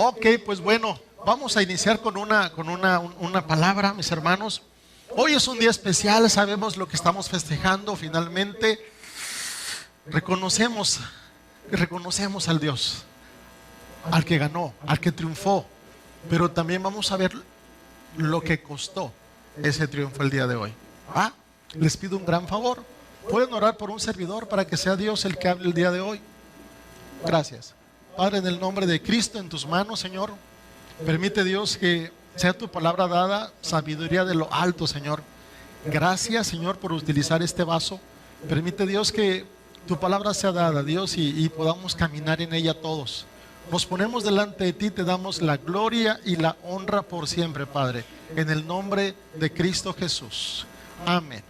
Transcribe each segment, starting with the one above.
Ok, pues bueno, vamos a iniciar con una palabra, mis hermanos. Hoy es un día especial, sabemos lo que estamos festejando. Finalmente reconocemos al Dios, al que ganó, al que triunfó. Pero también vamos a ver lo que costó ese triunfo el día de hoy. Les pido un gran favor. ¿Pueden orar por un servidor para que sea Dios el que hable el día de hoy? Gracias. Padre, en el nombre de Cristo, en tus manos, Señor, permite, Dios, que sea tu palabra dada, sabiduría de lo alto, Señor. Gracias, Señor, por utilizar este vaso. Permite, Dios, que tu palabra sea dada, Dios, y podamos caminar en ella todos. Nos ponemos delante de ti, te damos la gloria y la honra por siempre, Padre, en el nombre de Cristo Jesús. Amén.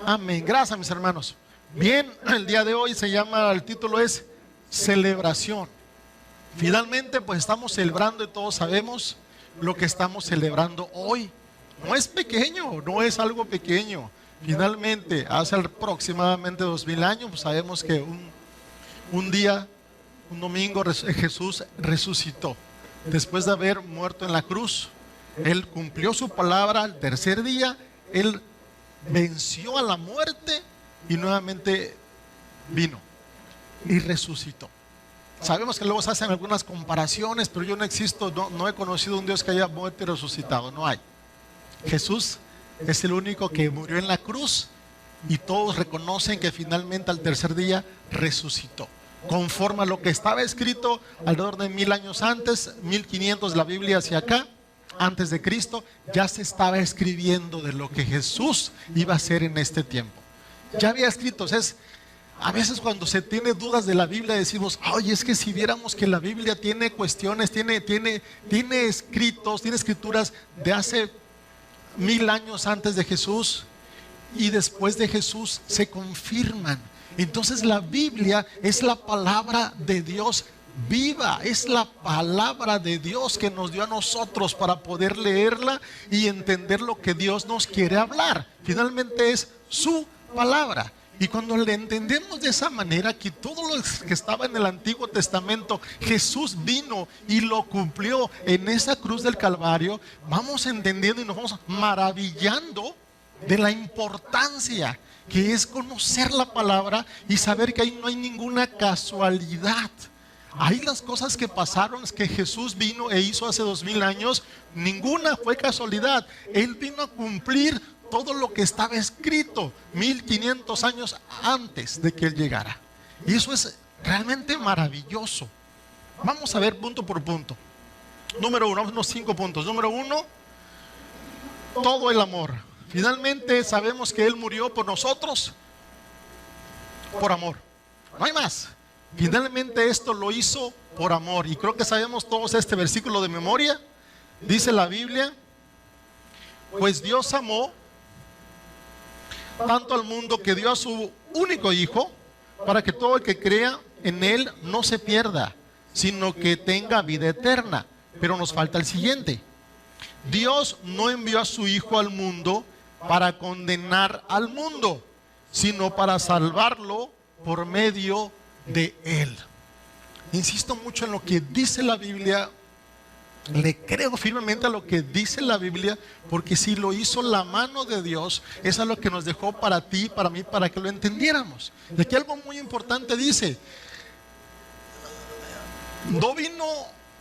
Amén. Gracias, mis hermanos. Bien, el día de hoy el título es celebración. Finalmente, pues estamos celebrando y todos sabemos lo que estamos celebrando hoy. No es pequeño, no es algo pequeño. Finalmente, hace aproximadamente 2000 años, pues sabemos que un día, un domingo, Jesús resucitó. Después de haber muerto en la cruz, Él cumplió su palabra. Al tercer día, Él venció a la muerte y nuevamente vino y resucitó. Sabemos que luego se hacen algunas comparaciones, pero yo no he conocido un Dios que haya muerto y resucitado, no hay. Jesús es el único que murió en la cruz y todos reconocen que finalmente al tercer día resucitó. Conforme a lo que estaba escrito alrededor de 1000 años antes, 1500 de la Biblia hacia acá, antes de Cristo, ya se estaba escribiendo de lo que Jesús iba a hacer en este tiempo. Ya había escrito. A veces cuando se tiene dudas de la Biblia decimos, oye, es que si viéramos que la Biblia tiene cuestiones, tiene escrituras de hace 1000 años antes de Jesús y después de Jesús se confirman. Entonces la Biblia es la palabra de Dios viva, es la palabra de Dios que nos dio a nosotros para poder leerla y entender lo que Dios nos quiere hablar. Finalmente es su palabra. Y cuando le entendemos de esa manera, que todo lo que estaba en el Antiguo Testamento, Jesús vino y lo cumplió en esa cruz del Calvario, vamos entendiendo y nos vamos maravillando de la importancia que es conocer la palabra y saber que ahí no hay ninguna casualidad. Ahí las cosas que pasaron, es que Jesús vino e hizo hace 2000 años, ninguna fue casualidad. Él vino a cumplir todo lo que estaba escrito 1500 años antes de que Él llegara. Y eso es realmente maravilloso. Vamos a ver punto por punto. Número uno, unos 5 puntos. Número uno, todo el amor. Finalmente sabemos que Él murió por nosotros, por amor. No hay más. Finalmente esto lo hizo por amor. Y creo que sabemos todos este versículo de memoria. Dice la Biblia, pues Dios amó tanto al mundo que dio a su único Hijo, para que todo el que crea en Él no se pierda, sino que tenga vida eterna. Pero nos falta el siguiente. Dios no envió a su Hijo al mundo para condenar al mundo, sino para salvarlo por medio de Él. Insisto mucho en lo que dice la Biblia. Le creo firmemente a lo que dice la Biblia, porque si lo hizo la mano de Dios, es a lo que nos dejó para ti, para mí, para que lo entendiéramos. Y aquí algo muy importante dice: no vino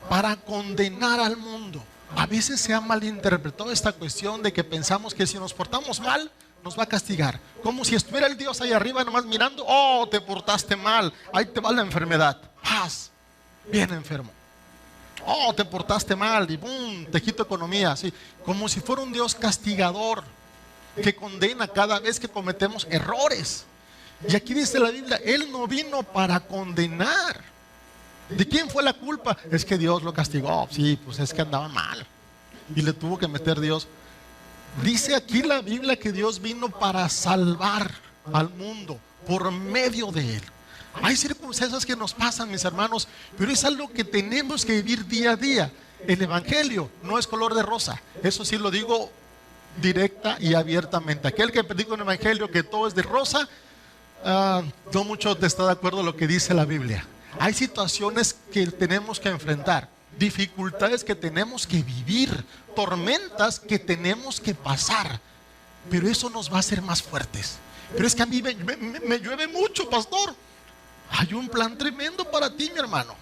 para condenar al mundo. A veces se ha malinterpretado esta cuestión de que pensamos que si nos portamos mal, nos va a castigar. Como si estuviera el Dios ahí arriba nomás mirando, oh, te portaste mal, ahí te va la enfermedad, paz, bien enfermo. Oh, te portaste mal y boom, te quito economía. Así, como si fuera un Dios castigador que condena cada vez que cometemos errores. Y aquí dice la Biblia, Él no vino para condenar. ¿De quién fue la culpa? Es que Dios lo castigó. Sí, pues es que andaba mal y le tuvo que meter Dios. Dice aquí la Biblia que Dios vino para salvar al mundo por medio de Él. Hay circunstancias que nos pasan, mis hermanos, pero es algo que tenemos que vivir día a día. El Evangelio no es color de rosa. Eso sí lo digo directa y abiertamente. Aquel que predica un Evangelio que todo es de rosa, no mucho está de acuerdo con lo que dice la Biblia. Hay situaciones que tenemos que enfrentar. dificultades que tenemos que vivir, tormentas que tenemos que pasar, pero eso nos va a hacer más fuertes. Pero es que a mí me llueve mucho, pastor. Hay un plan tremendo para ti, mi hermano.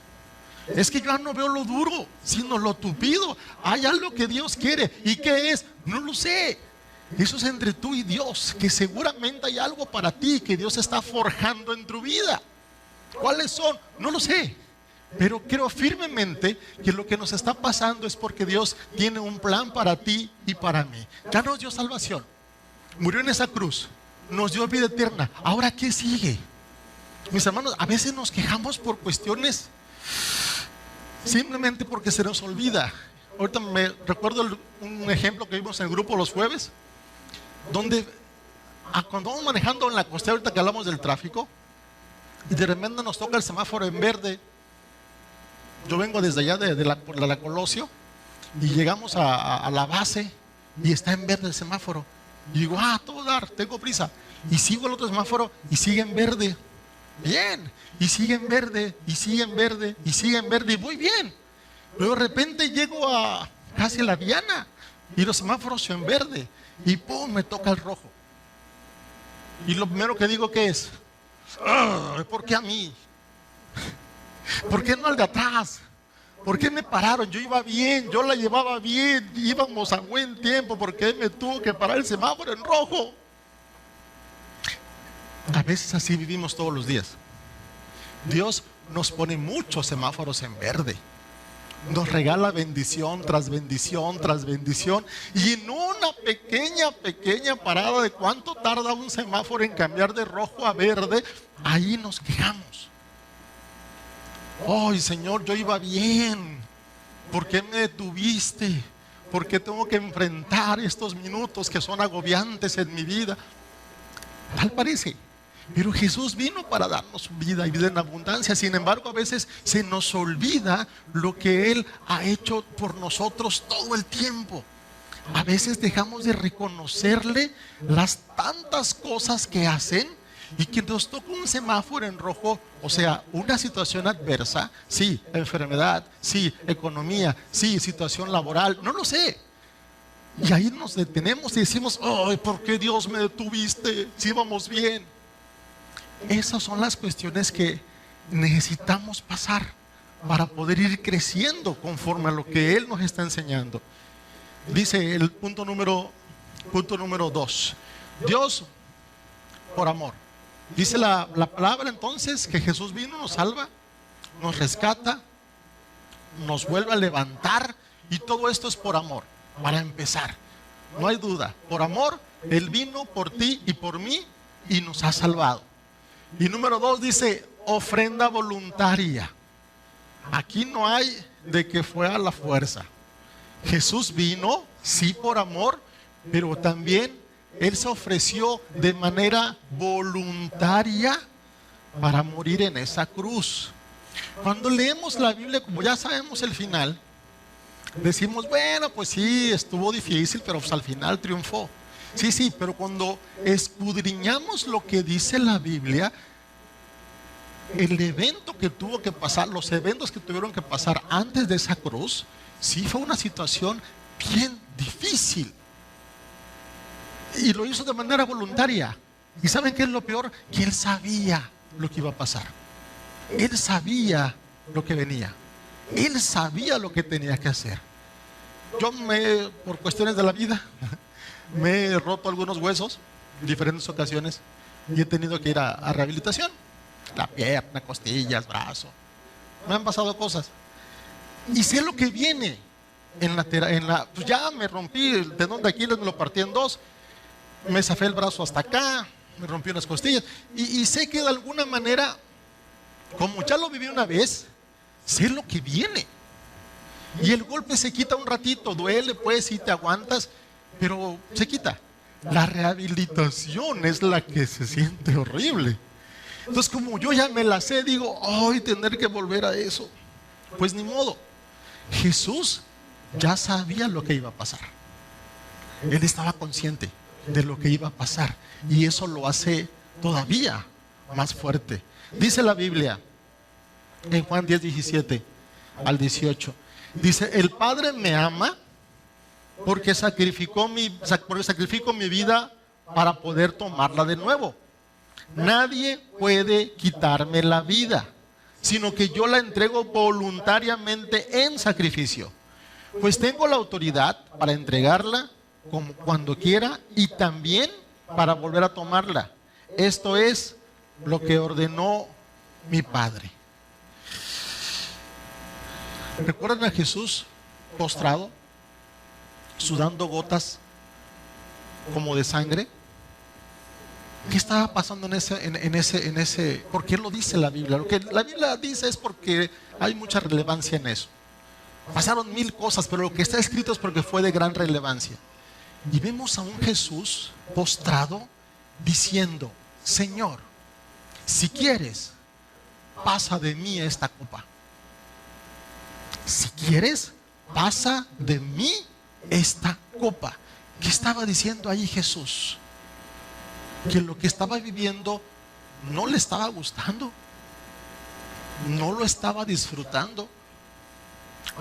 Es que yo ya no veo lo duro, sino lo tupido. Hay algo que Dios quiere. ¿Y qué es? No lo sé. Eso es entre tú y Dios, que seguramente hay algo para ti que Dios está forjando en tu vida. ¿Cuáles son? No lo sé. Pero creo firmemente que lo que nos está pasando es porque Dios tiene un plan para ti y para mí. Ya nos dio salvación. Murió en esa cruz. Nos dio vida eterna. Ahora, ¿qué sigue? Mis hermanos, a veces nos quejamos por cuestiones simplemente porque se nos olvida. Ahorita me recuerdo un ejemplo que vimos en el grupo los jueves, donde cuando vamos manejando en la costa, ahorita que hablamos del tráfico, y de repente nos toca el semáforo en verde. Yo vengo desde allá por la Colosio, y llegamos a la base y está en verde el semáforo. Y digo, todo dar, tengo prisa. Y sigo el otro semáforo y sigue en verde. Bien, y sigue en verde, y sigue en verde, y sigue en verde, y voy bien. Luego de repente llego a casi la Diana y los semáforos son en verde, y ¡pum!, me toca el rojo. Y lo primero que digo, ¿qué es? ¿Por qué a mí? ¿Por qué no al de atrás? ¿Por qué me pararon? Yo iba bien, yo la llevaba bien, íbamos a buen tiempo. ¿Por qué me tuvo que parar el semáforo en rojo? A veces así vivimos todos los días. Dios nos pone muchos semáforos en verde. Nos regala bendición tras bendición tras bendición. Y en una pequeña parada de cuánto tarda un semáforo en cambiar de rojo a verde, ahí nos quejamos. ¡Ay, Señor, yo iba bien! ¿Por qué me detuviste? ¿Por qué tengo que enfrentar estos minutos que son agobiantes en mi vida? Tal parece. Pero Jesús vino para darnos vida y vida en abundancia. Sin embargo, a veces se nos olvida lo que Él ha hecho por nosotros todo el tiempo. A veces dejamos de reconocerle las tantas cosas que hacen, y que nos toca un semáforo en rojo, o sea, una situación adversa, sí, enfermedad, sí, economía, sí, situación laboral, no lo sé. Y ahí nos detenemos y decimos, ¡ay, por qué Dios me detuviste si íbamos bien! Esas son las cuestiones que necesitamos pasar para poder ir creciendo conforme a lo que Él nos está enseñando. Dice el punto número 2. Dios por amor. Dice la palabra entonces que Jesús vino, nos salva, nos rescata, nos vuelve a levantar, y todo esto es por amor. Para empezar, no hay duda, por amor Él vino por ti y por mí y nos ha salvado. Y número 2 dice ofrenda voluntaria. Aquí no hay de que fue a la fuerza. Jesús vino, sí, por amor, pero también Él se ofreció de manera voluntaria para morir en esa cruz. Cuando leemos la Biblia, como ya sabemos el final, decimos, bueno, pues sí, estuvo difícil, pero pues al final triunfó. Sí, pero cuando escudriñamos lo que dice la Biblia, el evento que tuvo que pasar, los eventos que tuvieron que pasar antes de esa cruz, sí fue una situación bien difícil. Y lo hizo de manera voluntaria. ¿Y saben qué es lo peor? Que Él sabía lo que iba a pasar. Él sabía lo que venía. Él sabía lo que tenía que hacer. Yo por cuestiones de la vida, me he roto algunos huesos en diferentes ocasiones y he tenido que ir a rehabilitación. La pierna, costillas, brazo. Me han pasado cosas. Y sé lo que viene pues ya me rompí el tendón de Aquiles, me lo partí en dos. Me zafé el brazo hasta acá, me rompí unas costillas. Y sé que de alguna manera, como ya lo viví una vez, sé lo que viene. Y el golpe se quita un ratito, duele pues si te aguantas, pero se quita. La rehabilitación es la que se siente horrible. Entonces, como yo ya me la sé, digo, ay, tener que volver a eso. Pues ni modo. Jesús ya sabía lo que iba a pasar. Él estaba consciente de lo que iba a pasar, y eso lo hace todavía más fuerte. Dice la Biblia en Juan 10:17 al 18, Dice, el Padre me ama porque sacrifico mi vida para poder tomarla de nuevo. Nadie puede quitarme la vida, sino que yo la entrego voluntariamente en sacrificio. Pues tengo la autoridad para entregarla como cuando quiera y también para volver a tomarla. Esto es lo que ordenó mi Padre. ¿Recuerdan a Jesús postrado, sudando gotas como de sangre? ¿Qué estaba pasando en ese? ¿Por qué lo dice la Biblia? Lo que la Biblia dice es porque hay mucha relevancia en eso. Pasaron 1000 cosas, pero lo que está escrito es porque fue de gran relevancia. Y vemos a un Jesús postrado diciendo, Señor, si quieres, pasa de mí esta copa. Si quieres, pasa de mí esta copa. ¿Qué estaba diciendo ahí Jesús? Que lo que estaba viviendo no le estaba gustando, no lo estaba disfrutando.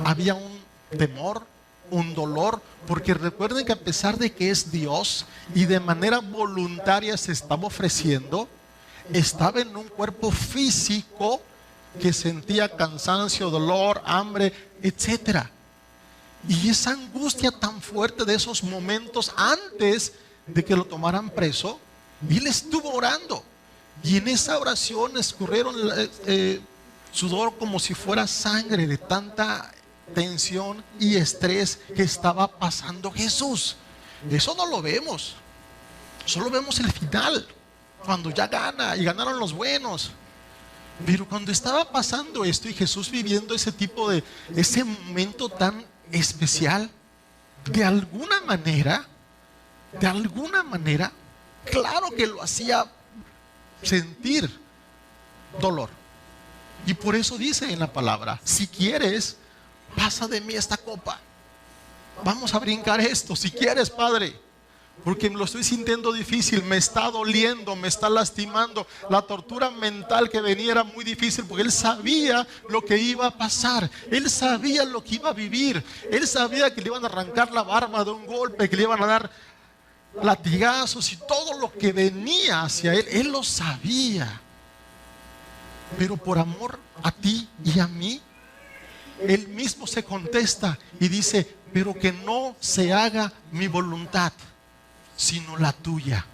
Había un temor, un dolor, porque recuerden que a pesar de que es Dios y de manera voluntaria se estaba ofreciendo, estaba en un cuerpo físico que sentía cansancio, dolor, hambre, etcétera. Y esa angustia tan fuerte de esos momentos antes de que lo tomaran preso, y él estuvo orando, y en esa oración escurrieron sudor como si fuera sangre de tanta tensión y estrés que estaba pasando Jesús. Eso no lo vemos, solo vemos el final, cuando ya gana y ganaron los buenos. Pero cuando estaba pasando esto y Jesús viviendo ese momento tan especial, de alguna manera, claro que lo hacía sentir dolor. Y por eso dice en la palabra, si quieres, pasa de mí esta copa. Vamos a brincar esto, si quieres, Padre, porque me lo estoy sintiendo difícil, me está doliendo, me está lastimando. La tortura mental que venía era muy difícil, porque él sabía lo que iba a pasar, él sabía lo que iba a vivir, él sabía que le iban a arrancar la barba de un golpe, que le iban a dar latigazos y todo lo que venía hacia él, él lo sabía. Pero por amor a ti y a mí, él mismo se contesta y dice, pero que no se haga mi voluntad, sino la tuya.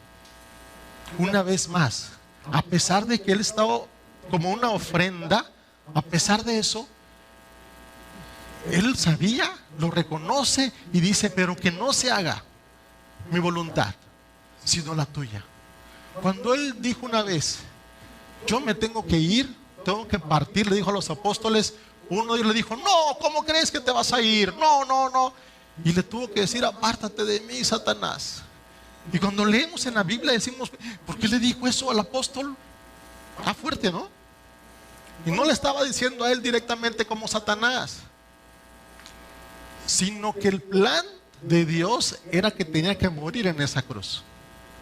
Una vez más, a pesar de que él estaba como una ofrenda, a pesar de eso, él sabía, lo reconoce y dice, pero que no se haga mi voluntad, sino la tuya. Cuando él dijo una vez, yo me tengo que ir, tengo que partir, le dijo a los apóstoles, uno de ellos le dijo, no, ¿cómo crees que te vas a ir? No. Y le tuvo que decir, apártate de mí, Satanás. Y cuando leemos en la Biblia decimos, ¿por qué le dijo eso al apóstol? Está fuerte, ¿no? Y no le estaba diciendo a él directamente como Satanás, sino que el plan de Dios era que tenía que morir en esa cruz,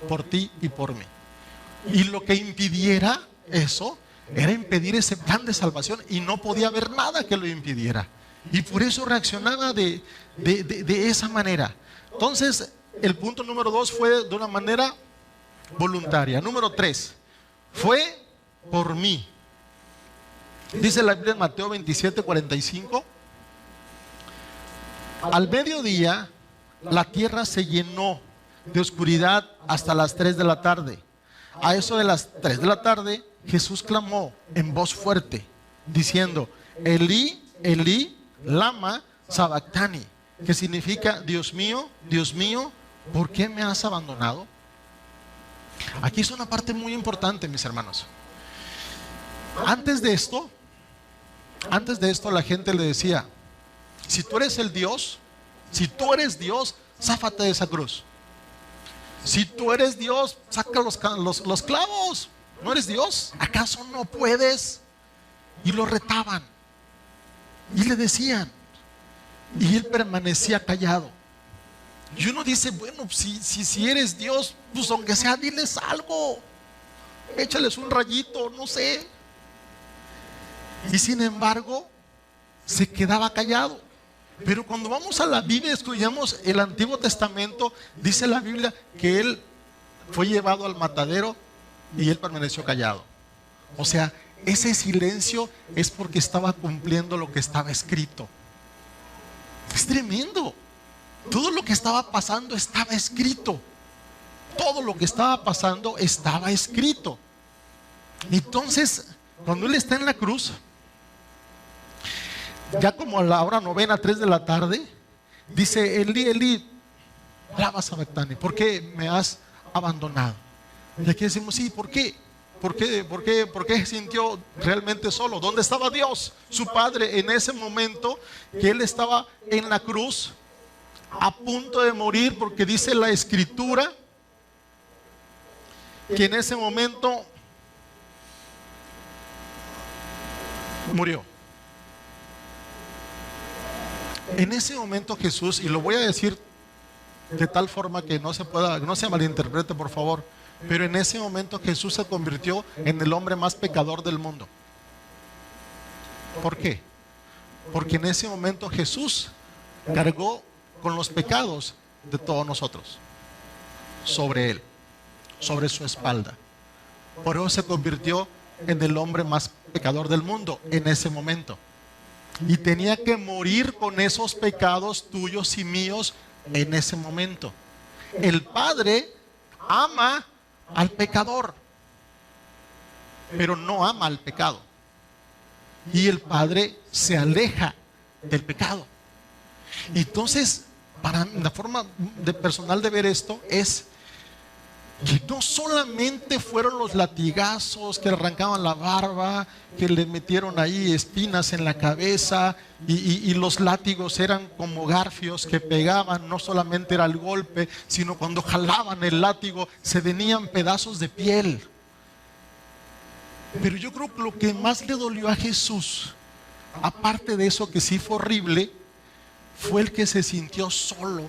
por ti y por mí. Y lo que impidiera eso era impedir ese plan de salvación, y no podía haber nada que lo impidiera. Y por eso reaccionaba de esa manera. Entonces, el punto número 2 fue de una manera voluntaria. Número 3, fue por mí. Dice la Biblia en Mateo 27:45. Al mediodía, la tierra se llenó de oscuridad hasta las 3 de la tarde. A eso de las 3 de la tarde, Jesús clamó en voz fuerte, diciendo, Elí, Elí, lama sabactani, que significa, Dios mío, ¿por qué me has abandonado? Aquí es una parte muy importante, mis hermanos. Antes de esto, la gente le decía, si tú eres Dios, záfate de esa cruz. Si tú eres Dios, saca los clavos. ¿No eres Dios? ¿Acaso no puedes? Y lo retaban y le decían, y él permanecía callado. Y uno dice, bueno, si eres Dios, pues aunque sea, diles algo, échales un rayito, no sé. Y sin embargo, se quedaba callado. Pero cuando vamos a la Biblia, estudiamos el Antiguo Testamento, dice la Biblia que Él fue llevado al matadero y Él permaneció callado. O sea, ese silencio es porque estaba cumpliendo lo que estaba escrito. Es tremendo. Todo lo que estaba pasando estaba escrito. Todo lo que estaba pasando estaba escrito. Entonces, cuando Él está en la cruz, ya como a la hora novena, 3 de la tarde, dice: Elí, Elí, lama sabactani, ¿por qué me has abandonado? Y aquí decimos: sí, ¿por qué? ¿Por qué se sintió realmente solo? ¿Dónde estaba Dios, su Padre, en ese momento que Él estaba en la cruz, a punto de morir? Porque dice la Escritura que en ese momento murió. En ese momento Jesús, y lo voy a decir de tal forma que no se malinterprete, por favor, pero en ese momento Jesús se convirtió en el hombre más pecador del mundo. ¿Por qué? Porque en ese momento Jesús cargó con los pecados de todos nosotros sobre Él, sobre su espalda. Por eso se convirtió en el hombre más pecador del mundo en ese momento. Y tenía que morir con esos pecados tuyos y míos en ese momento. El Padre ama al pecador, pero no ama al pecado. Y el Padre se aleja del pecado. Entonces, para la forma personal de ver esto es que no solamente fueron los latigazos que le arrancaban la barba, que le metieron ahí espinas en la cabeza, y los látigos eran como garfios que pegaban. No solamente era el golpe, sino cuando jalaban el látigo se venían pedazos de piel. Pero yo creo que lo que más le dolió a Jesús, aparte de eso que sí fue horrible, fue el que se sintió solo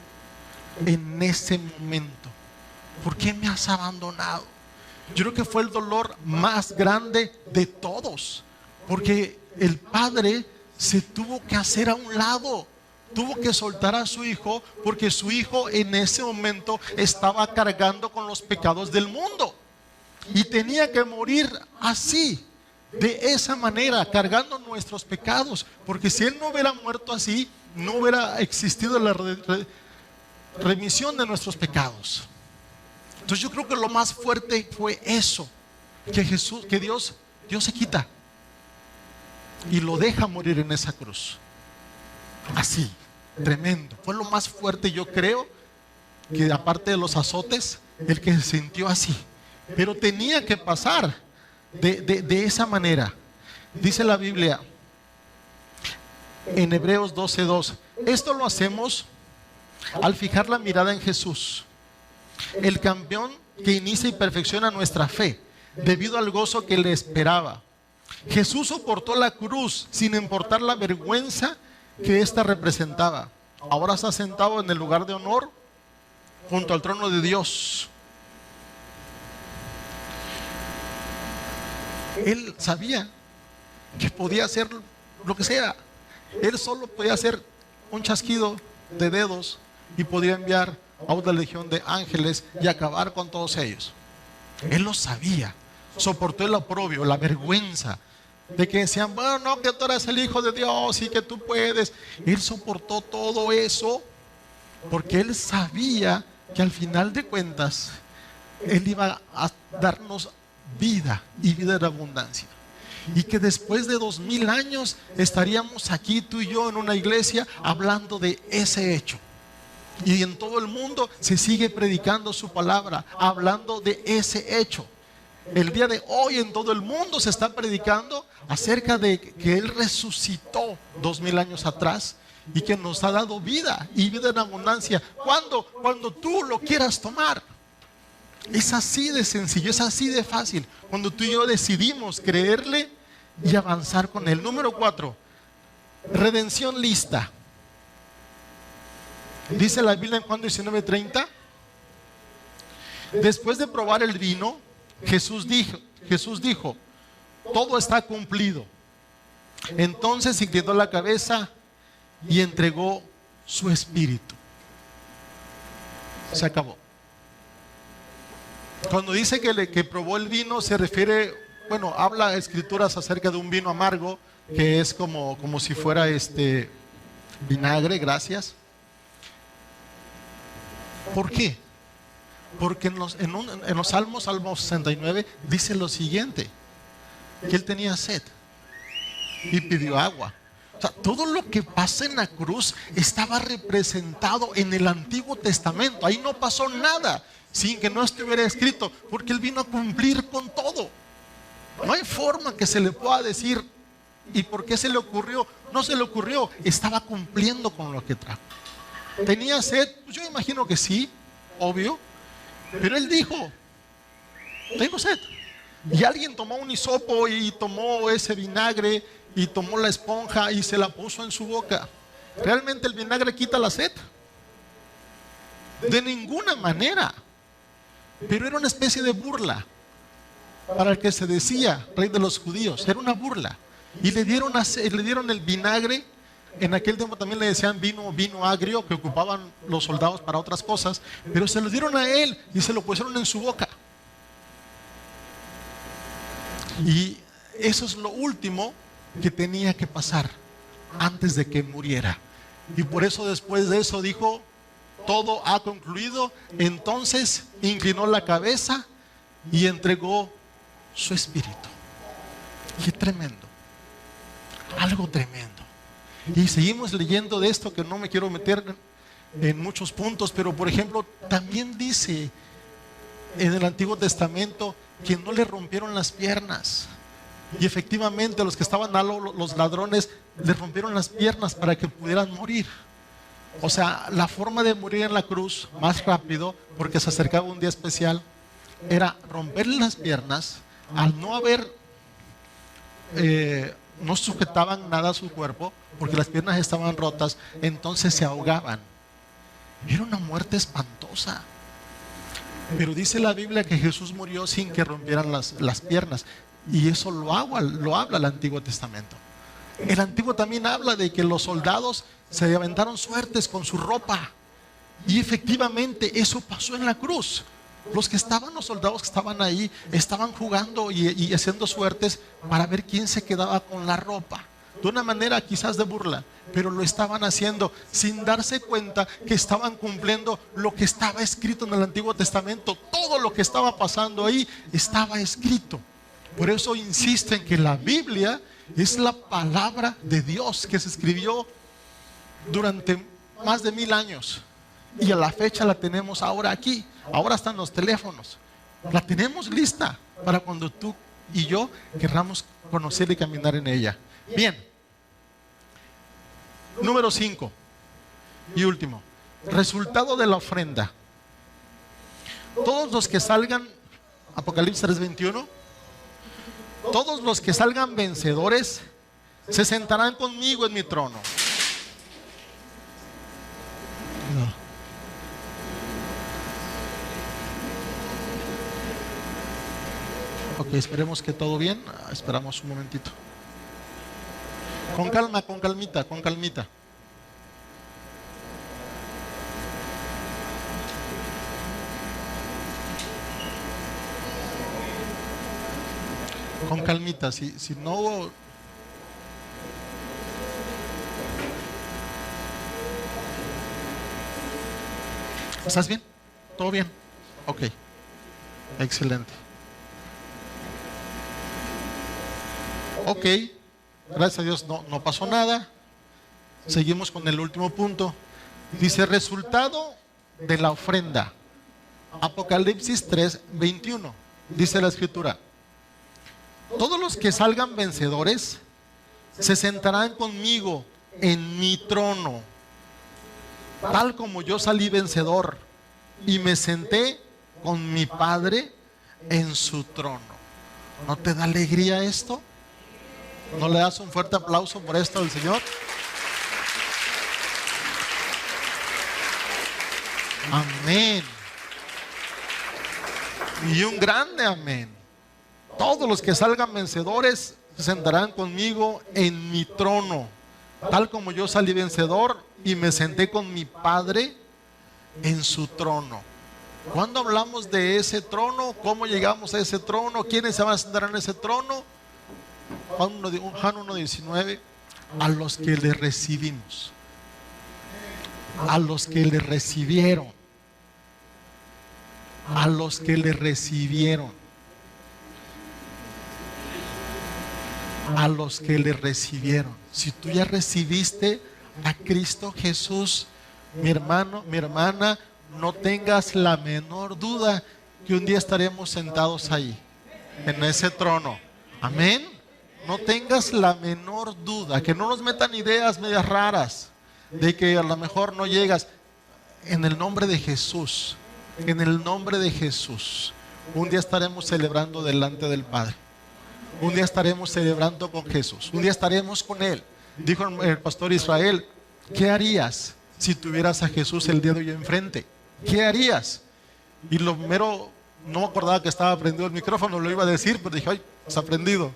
en ese momento. ¿Por qué me has abandonado? Yo creo que fue el dolor más grande de todos, porque el Padre se tuvo que hacer a un lado, tuvo que soltar a su hijo, porque su hijo en ese momento estaba cargando con los pecados del mundo y tenía que morir así, de esa manera, cargando nuestros pecados, porque si Él no hubiera muerto así, no hubiera existido la remisión de nuestros pecados. Entonces yo creo que lo más fuerte fue eso, que Dios se quita y lo deja morir en esa cruz. Así, tremendo. Fue lo más fuerte, yo creo, que aparte de los azotes, el que se sintió así. Pero tenía que pasar de esa manera. Dice la Biblia en Hebreos 12:2: esto lo hacemos al fijar la mirada en Jesús, el campeón que inicia y perfecciona nuestra fe, debido al gozo que le esperaba. Jesús soportó la cruz sin importar la vergüenza que ésta representaba. Ahora está sentado en el lugar de honor junto al trono de Dios. Él sabía que podía hacer lo que sea. Él solo podía hacer un chasquido de dedos y podía enviar a una legión de ángeles y acabar con todos ellos. Él lo sabía. Soportó el oprobio, la vergüenza de que decían: bueno, no, que tú eres el Hijo de Dios y que tú puedes. Él soportó todo eso porque Él sabía que al final de cuentas Él iba a darnos vida y vida en abundancia, y que después de 2000 años estaríamos aquí tú y yo en una iglesia hablando de ese hecho. Y en todo el mundo se sigue predicando su palabra, hablando de ese hecho. El día de hoy en todo el mundo se está predicando acerca de que Él resucitó 2000 años atrás y que nos ha dado vida y vida en abundancia. Cuando tú lo quieras tomar. Es así de sencillo, es así de fácil. Cuando tú y yo decidimos creerle y avanzar con Él. Número 4, redención lista. Dice la Biblia en Juan 19:30: después de probar el vino, Jesús dijo: todo está cumplido. Entonces inclinó la cabeza y entregó su espíritu. Se acabó. Cuando dice que probó el vino, se refiere, bueno, habla escrituras acerca de un vino amargo, que es como si fuera vinagre, gracias. ¿Por qué? Porque en los Salmos, Salmo 69, dice lo siguiente, que él tenía sed y pidió agua. O sea, todo lo que pasa en la cruz estaba representado en el Antiguo Testamento. Ahí no pasó nada sin que no estuviera escrito, porque él vino a cumplir con todo. No hay forma que se le pueda decir, ¿y por qué se le ocurrió? No se le ocurrió, estaba cumpliendo con lo que trajo. ¿Tenía sed? Pues yo imagino que sí, obvio. Pero él dijo, tengo sed. Y alguien tomó un hisopo y tomó ese vinagre y tomó la esponja y se la puso en su boca. ¿Realmente el vinagre quita la sed? De ninguna manera. Pero era una especie de burla para el que se decía rey de los judíos. Era una burla. Y le dieron el vinagre. En aquel tiempo también le decían vino agrio, que ocupaban los soldados para otras cosas, pero se lo dieron a él y se lo pusieron en su boca. Y eso es lo último que tenía que pasar antes de que muriera. Y por eso después de eso dijo, todo ha concluido. Entonces inclinó la cabeza y entregó su espíritu. Qué tremendo. Algo tremendo. Y seguimos leyendo de esto, que no me quiero meter en muchos puntos, pero por ejemplo, también dice en el Antiguo Testamento que no le rompieron las piernas. Y efectivamente los que estaban los ladrones, le rompieron las piernas para que pudieran morir. O sea, la forma de morir en la cruz más rápido, porque se acercaba un día especial, era romperle las piernas. Al no haber no sujetaban nada a su cuerpo, porque las piernas estaban rotas, entonces se ahogaban. Era una muerte espantosa. Pero dice la Biblia que Jesús murió sin que rompieran las piernas. Y eso lo habla el Antiguo Testamento. El Antiguo también habla de que los soldados se aventaron suertes con su ropa. Y efectivamente eso pasó en la cruz. Los soldados que estaban ahí, estaban jugando y haciendo suertes para ver quién se quedaba con la ropa. De una manera quizás de burla, pero lo estaban haciendo sin darse cuenta que estaban cumpliendo lo que estaba escrito en el Antiguo Testamento. Todo lo que estaba pasando ahí estaba escrito. Por eso insisto en que la Biblia es la palabra de Dios que se escribió durante más de 1000 años. Y a la fecha la tenemos ahora aquí. Ahora están los teléfonos. La tenemos lista para cuando tú y yo querramos conocer y caminar en ella. Bien. Número 5 y último. Resultado de la ofrenda. Todos los que salgan, Apocalipsis 3:21, todos los que salgan vencedores se sentarán conmigo en mi trono. No. Ok, esperemos que todo bien. Esperamos un momentito. Con calma, con calmita, con calmita. Con calmita, si no... ¿Estás bien? ¿Todo bien? Ok, excelente. Ok, gracias a Dios no pasó nada. Seguimos con el último punto. Dice, resultado de la ofrenda. Apocalipsis 3:21. Dice la escritura, todos los que salgan vencedores se sentarán conmigo en mi trono, tal como yo salí vencedor y me senté con mi Padre en su trono. ¿No te da alegría esto? ¿No le das un fuerte aplauso por esto al Señor? Amén. Y un grande amén. Todos los que salgan vencedores se sentarán conmigo en mi trono, tal como yo salí vencedor y me senté con mi Padre en su trono. Cuando hablamos de ese trono, ¿cómo llegamos a ese trono? ¿Quiénes se van a sentar en ese trono? Juan 1:19, a los que le recibimos, a los que le recibieron, a los que le recibieron, a los que le recibieron. Si tú ya recibiste a Cristo Jesús, mi hermano, mi hermana, no tengas la menor duda que un día estaremos sentados ahí, en ese trono. Amén. No tengas la menor duda, que no nos metan ideas medias raras de que a lo mejor no llegas. En el nombre de Jesús, en el nombre de Jesús, un día estaremos celebrando delante del Padre. Un día estaremos celebrando con Jesús. Un día estaremos con Él. Dijo el pastor Israel, ¿qué harías si tuvieras a Jesús el día de hoy enfrente? ¿Qué harías? Y lo primero, no me acordaba que estaba prendido el micrófono, lo iba a decir, pero dije, ay, está prendido.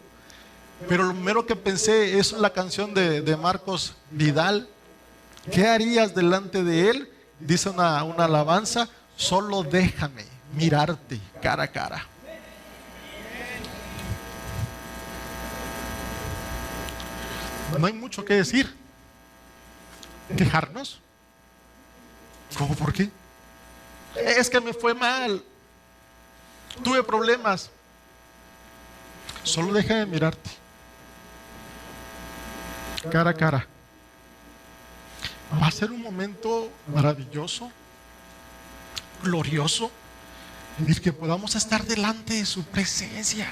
Pero lo primero que pensé es la canción de Marcos Vidal. ¿Qué harías delante de Él? Dice una alabanza, solo déjame mirarte cara a cara. No hay mucho que decir. ¿Quejarnos? ¿Cómo? ¿Por qué? Es que me fue mal. Tuve problemas. Solo déjame mirarte cara a cara. Va a ser un momento maravilloso, glorioso, el que podamos estar delante de su presencia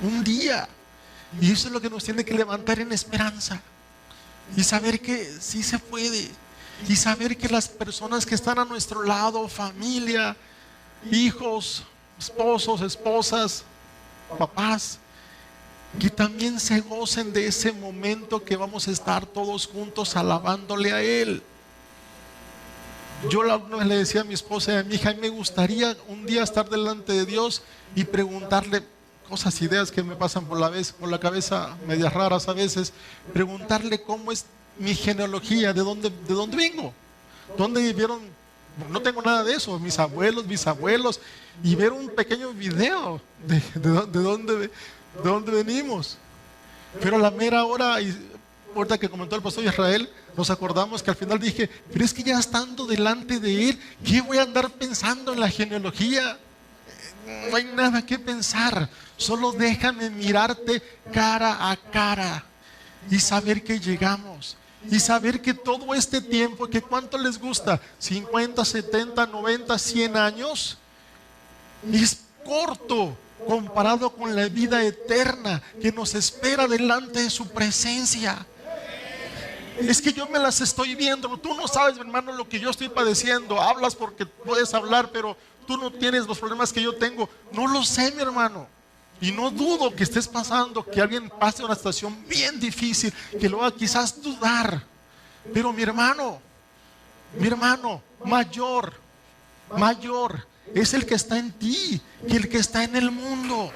un día. Y eso es lo que nos tiene que levantar en esperanza. Y saber que sí se puede. Y saber que las personas que están a nuestro lado, familia, hijos, esposos, esposas, papás, que también se gocen de ese momento que vamos a estar todos juntos alabándole a Él. Yo una vez le decía a mi esposa y a mi hija, me gustaría un día estar delante de Dios y preguntarle cosas, ideas que me pasan por la cabeza, medias raras a veces, preguntarle cómo es mi genealogía, de dónde vengo, dónde vivieron. No tengo nada de eso, mis abuelos, bisabuelos, y ver un pequeño video de dónde venimos. Pero a la mera hora, y ahorita que comentó el pastor Israel, nos acordamos que al final dije, pero es que ya estando delante de Él, ¿qué voy a andar pensando en la genealogía? No hay nada que pensar, solo déjame mirarte cara a cara y saber que llegamos. Y saber que todo este tiempo, que cuánto les gusta, 50, 70, 90, 100 años, es corto comparado con la vida eterna que nos espera delante de su presencia. Es que yo me las estoy viendo. Tú no sabes, mi hermano, lo que yo estoy padeciendo. Hablas porque puedes hablar, pero tú no tienes los problemas que yo tengo. No lo sé, mi hermano. Y no dudo que estés pasando, que alguien pase una situación bien difícil, que lo haga quizás dudar. Pero mi hermano, mayor es el que está en ti que el que está en el mundo.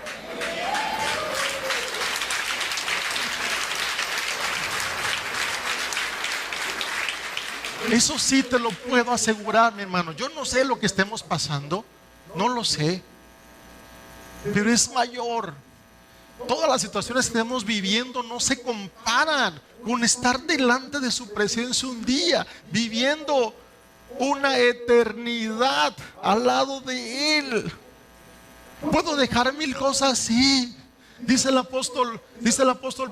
Eso sí te lo puedo asegurar, mi hermano. Yo no sé lo que estemos pasando, no lo sé, pero es mayor. Todas las situaciones que estamos viviendo no se comparan con estar delante de su presencia un día, viviendo una eternidad al lado de Él. Puedo dejar mil cosas, sí. Dice el apóstol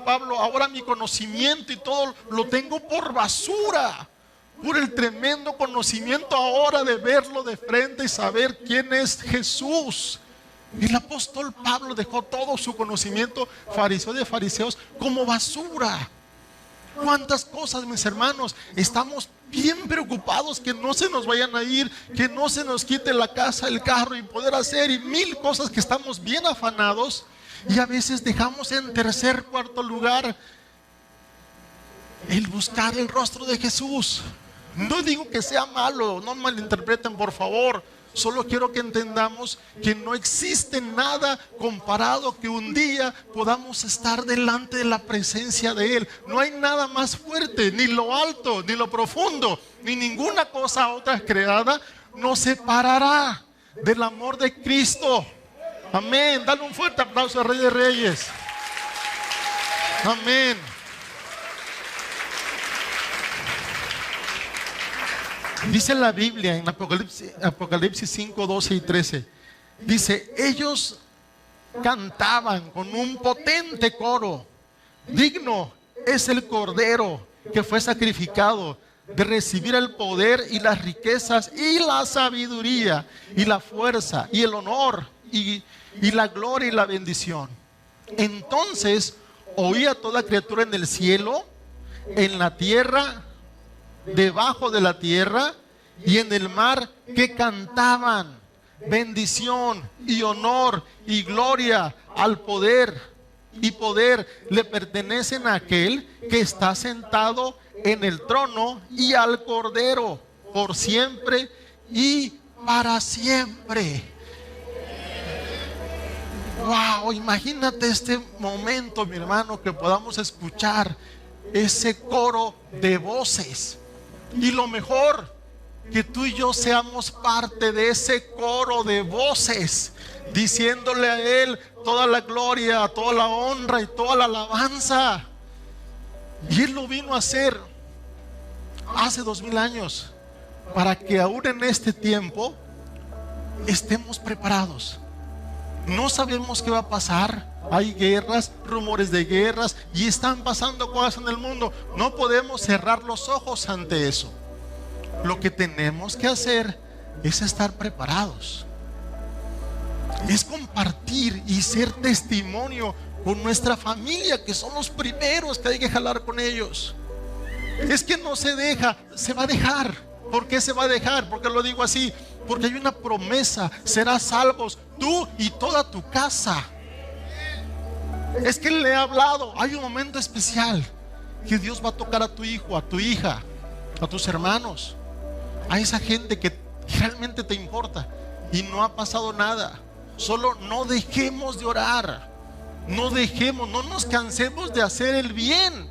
Pablo, ahora mi conocimiento y todo lo tengo por basura, por el tremendo conocimiento ahora de verlo de frente y saber quién es Jesús. El apóstol Pablo dejó todo su conocimiento fariseo de fariseos como basura. ¿Cuántas cosas, mis hermanos? Estamos bien preocupados que no se nos vayan a ir, que no se nos quite la casa, el carro y poder hacer, y mil cosas que estamos bien afanados, y a veces dejamos en tercer, cuarto lugar el buscar el rostro de Jesús. No digo que sea malo, no malinterpreten, por favor. Solo quiero que entendamos que no existe nada comparado que un día podamos estar delante de la presencia de Él. No hay nada más fuerte, ni lo alto, ni lo profundo, ni ninguna cosa otra creada nos separará del amor de Cristo. Amén. Dale un fuerte aplauso al Rey de Reyes. Amén. Dice la Biblia en Apocalipsis 5, 12 y 13. Dice, ellos cantaban con un potente coro: digno es el Cordero que fue sacrificado de recibir el poder y las riquezas y la sabiduría y la fuerza y el honor y la gloria y la bendición. Entonces oía toda criatura en el cielo, en la tierra, debajo de la tierra y en el mar, que cantaban: bendición y honor y gloria al poder y poder le pertenecen a aquel que está sentado en el trono y al Cordero, por siempre y para siempre. Wow, imagínate este momento, mi hermano, que podamos escuchar ese coro de voces. Y lo mejor, que tú y yo seamos parte de ese coro de voces, diciéndole a Él toda la gloria, toda la honra y toda la alabanza. Y Él lo vino a hacer hace 2000 años, para que aún en este tiempo estemos preparados. No sabemos qué va a pasar. Hay guerras, rumores de guerras, y están pasando cosas en el mundo. No podemos cerrar los ojos ante eso. Lo que tenemos que hacer es estar preparados. Es compartir y ser testimonio con nuestra familia, que son los primeros que hay que jalar con ellos. Es que no se deja, se va a dejar. ¿Por qué se va a dejar? ¿Por qué lo digo así? Porque hay una promesa: serás salvos tú y toda tu casa. Es que le he hablado. Hay un momento especial que Dios va a tocar a tu hijo, a tu hija, a tus hermanos, a esa gente que realmente te importa, y no ha pasado nada. Solo no dejemos de orar. No dejemos, no nos cansemos de hacer el bien,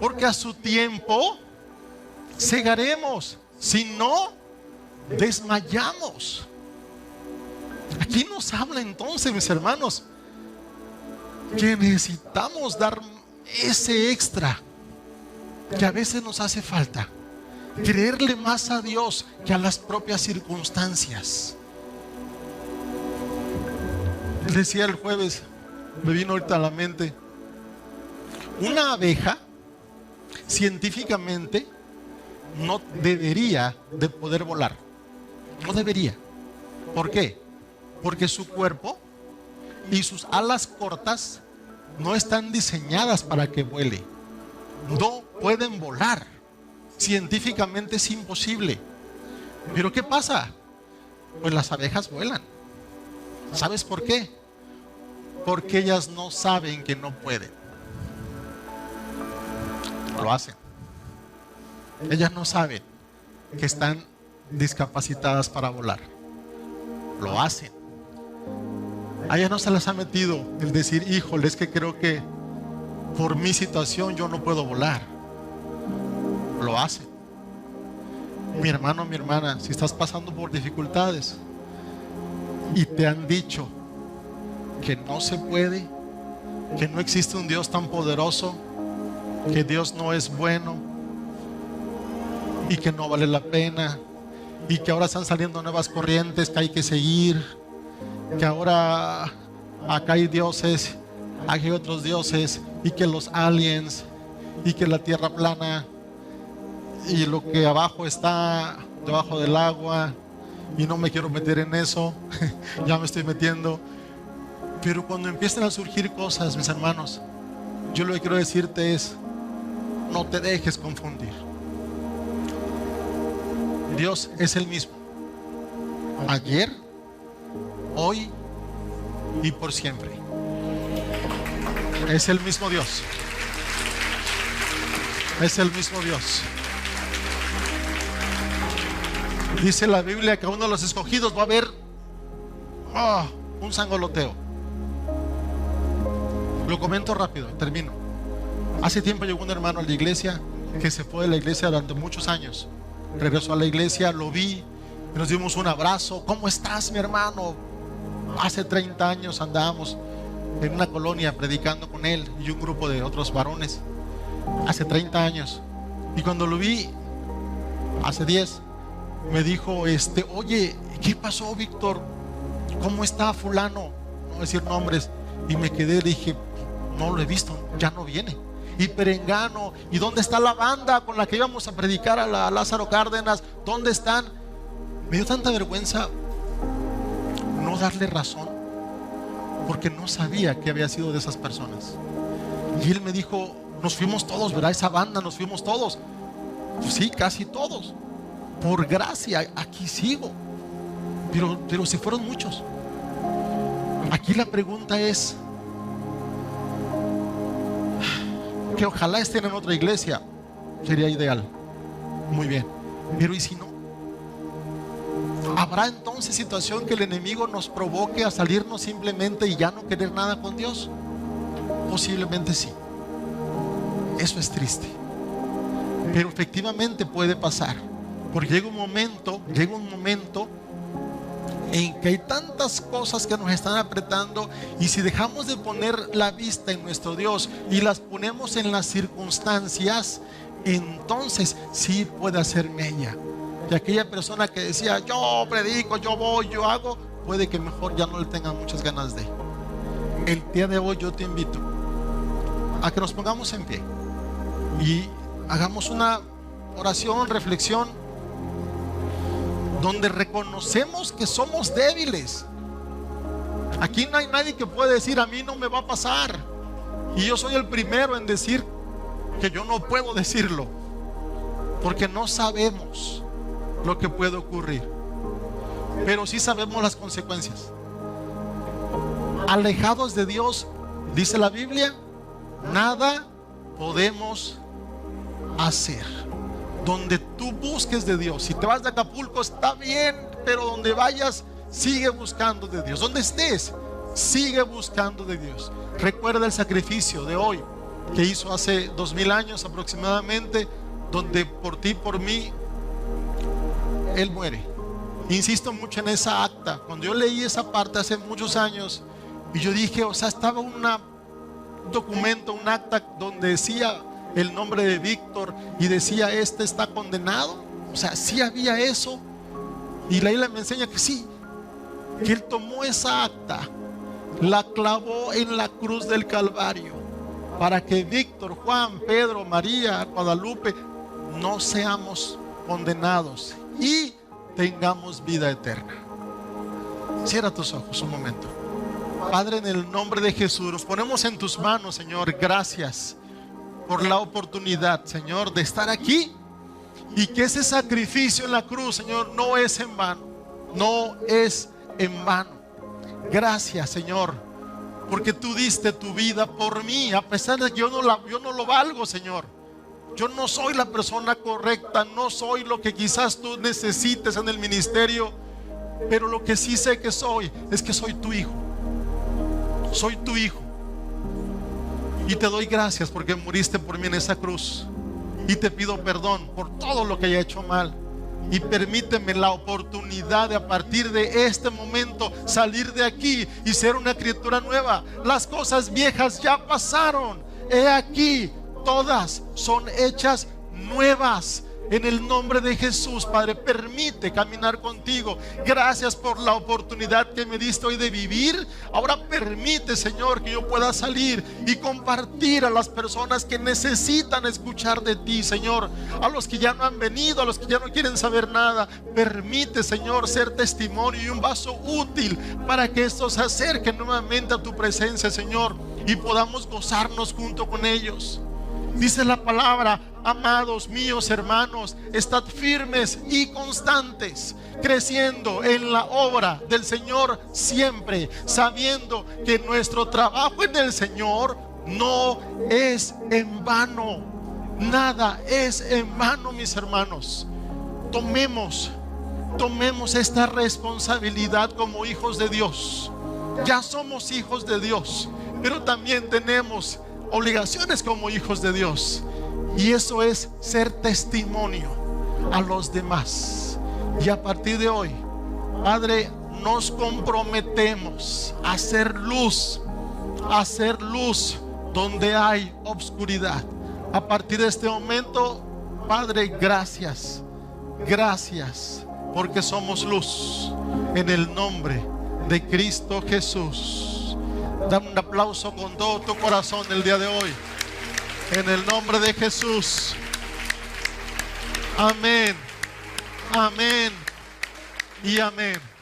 porque a su tiempo segaremos. Si no, desmayamos. Aquí nos habla entonces, mis hermanos, que necesitamos dar ese extra que a veces nos hace falta. Creerle más a Dios que a las propias circunstancias. Decía el jueves, me vino ahorita a la mente, una abeja científicamente no debería de poder volar. No debería. ¿Por qué? Porque su cuerpo y sus alas cortas no están diseñadas para que vuele. No pueden volar. Científicamente es imposible. Pero ¿qué pasa? Pues las abejas vuelan. ¿Sabes por qué? Porque ellas no saben que no pueden. Lo hacen. Ellas no saben que están discapacitadas para volar. Lo hacen. A ellas no se les ha metido el decir: híjole, es que creo que por mi situación yo no puedo volar. Lo hacen. Mi hermano, mi hermana, si estás pasando por dificultades y te han dicho que no se puede, que no existe un Dios tan poderoso, que Dios no es bueno y que no vale la pena, y que ahora están saliendo nuevas corrientes que hay que seguir, que ahora acá hay dioses, aquí hay otros dioses, y que los aliens, y que la tierra plana, y lo que abajo está debajo del agua, y no me quiero meter en eso. Ya me estoy metiendo. Pero cuando empiezan a surgir cosas, mis hermanos, yo lo que quiero decirte es: no te dejes confundir. Dios es el mismo, ayer, hoy y por siempre. Es el mismo Dios. Es el mismo Dios. Dice la Biblia que a uno de los escogidos va a haber un sangoloteo. Lo comento rápido, termino. Hace tiempo llegó un hermano a la iglesia que se fue de la iglesia durante muchos años. Regresó a la iglesia, lo vi, nos dimos un abrazo. ¿Cómo estás, mi hermano? Hace 30 años andábamos en una colonia predicando con él y un grupo de otros varones. Hace 30 años. Y cuando lo vi, hace 10, me dijo, oye, ¿qué pasó, Víctor? ¿Cómo está fulano? No decir nombres. Y me quedé, dije, no lo he visto, ya no viene. Y Perengano, ¿y dónde está la banda con la que íbamos a predicar a la Lázaro Cárdenas? ¿Dónde están? Me dio tanta vergüenza no darle razón, porque no sabía que había sido de esas personas. Y él me dijo, nos fuimos todos, ¿verdad? Esa banda, nos fuimos todos. Pues sí, casi todos. Por gracia, aquí sigo. Pero se fueron muchos. Aquí la pregunta es que ojalá estén en otra iglesia, sería ideal. Muy bien. Pero ¿y si no? ¿Habrá entonces situación que el enemigo nos provoque a salirnos simplemente y ya no querer nada con Dios? Posiblemente sí. Eso es triste, pero efectivamente puede pasar, porque llega un momento en que hay tantas cosas que nos están apretando, y si dejamos de poner la vista en nuestro Dios y las ponemos en las circunstancias, entonces sí puede hacer mella. Y aquella persona que decía, yo predico, yo voy, yo hago, puede que mejor ya no le tengan muchas ganas de. El día de hoy yo te invito a que nos pongamos en pie y hagamos una oración, reflexión, donde reconocemos que somos débiles. Aquí no hay nadie que pueda decir, a mí no me va a pasar. Y yo soy el primero en decir que yo no puedo decirlo, porque no sabemos lo que puede ocurrir, pero sí sabemos las consecuencias. Alejados de Dios, dice la Biblia, nada podemos hacer. Donde tú busques de Dios, si te vas de Acapulco está bien, pero donde vayas, sigue buscando de Dios. Donde estés, sigue buscando de Dios. Recuerda el sacrificio de hoy que hizo hace 2000 años aproximadamente, donde por ti, por mí, Él muere. Insisto mucho en esa acta. Cuando yo leí esa parte hace muchos años, y yo dije, o sea, estaba un documento, un acta donde decía el nombre de Víctor y decía, está condenado. O sea, sí había eso. Y la Biblia me enseña que sí, que Él tomó esa acta, la clavó en la cruz del Calvario, para que Víctor, Juan, Pedro, María, Guadalupe no seamos condenados y tengamos vida eterna. Cierra tus ojos un momento. Padre, en el nombre de Jesús, nos ponemos en tus manos, Señor. Gracias por la oportunidad, Señor, de estar aquí, y que ese sacrificio en la cruz, Señor, no es en vano. No es en vano. Gracias, Señor, porque tú diste tu vida por mí, a pesar de que yo no lo valgo, Señor. Yo no soy la persona correcta, no soy lo que quizás tú necesites en el ministerio, pero lo que sí sé que soy es que soy tu hijo. Soy tu hijo. Y te doy gracias porque moriste por mí en esa cruz. Y te pido perdón por todo lo que haya hecho mal. Y permíteme la oportunidad de, a partir de este momento, salir de aquí y ser una criatura nueva. Las cosas viejas ya pasaron. He aquí, todas son hechas nuevas. En el nombre de Jesús, Padre, permite caminar contigo. Gracias por la oportunidad que me diste hoy de vivir. Ahora permite, Señor, que yo pueda salir y compartir a las personas que necesitan escuchar de ti, Señor. A los que ya no han venido, a los que ya no quieren saber nada. Permite, Señor, ser testimonio y un vaso útil para que estos se acerquen nuevamente a tu presencia, Señor, y podamos gozarnos junto con ellos. Dice la palabra: amados míos hermanos, estad firmes y constantes, creciendo en la obra del Señor siempre, sabiendo que nuestro trabajo en el Señor no es en vano. Nada es en vano, mis hermanos. Tomemos tomemos esta responsabilidad como hijos de Dios. Ya somos hijos de Dios, pero también tenemos obligaciones como hijos de Dios. Y eso es ser testimonio a los demás. Y a partir de hoy, Padre, nos comprometemos a hacer luz donde hay obscuridad. A partir de este momento, Padre, gracias, porque somos luz en el nombre de Cristo Jesús. Dame un aplauso con todo tu corazón el día de hoy, en el nombre de Jesús. Amén, amén y amén.